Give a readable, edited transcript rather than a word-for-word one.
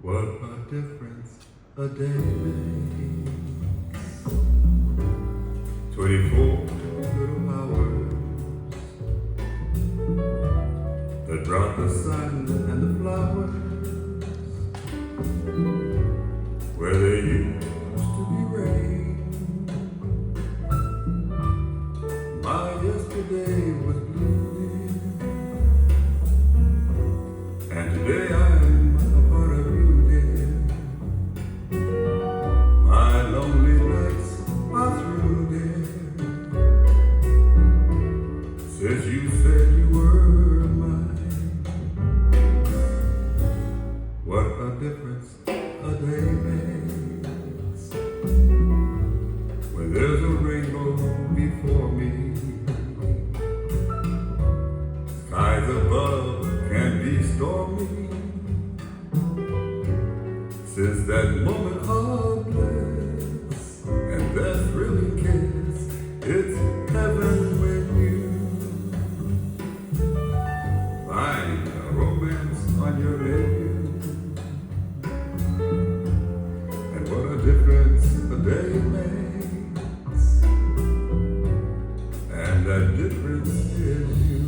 What a difference a day makes. 24 little hours that brought the sun and the flowers where there used to be rain. My yesterday was blue, and today I'm a part of you, dear. My lonely nights are through, dear, since you said you were mine. What a difference a day makes when there's a rainbow before me. Skies above can be stormy. Since that moment of bliss and that thrilling kiss, it's heaven when you find a romance on your menu. And what a difference a day makes, and that difference is you.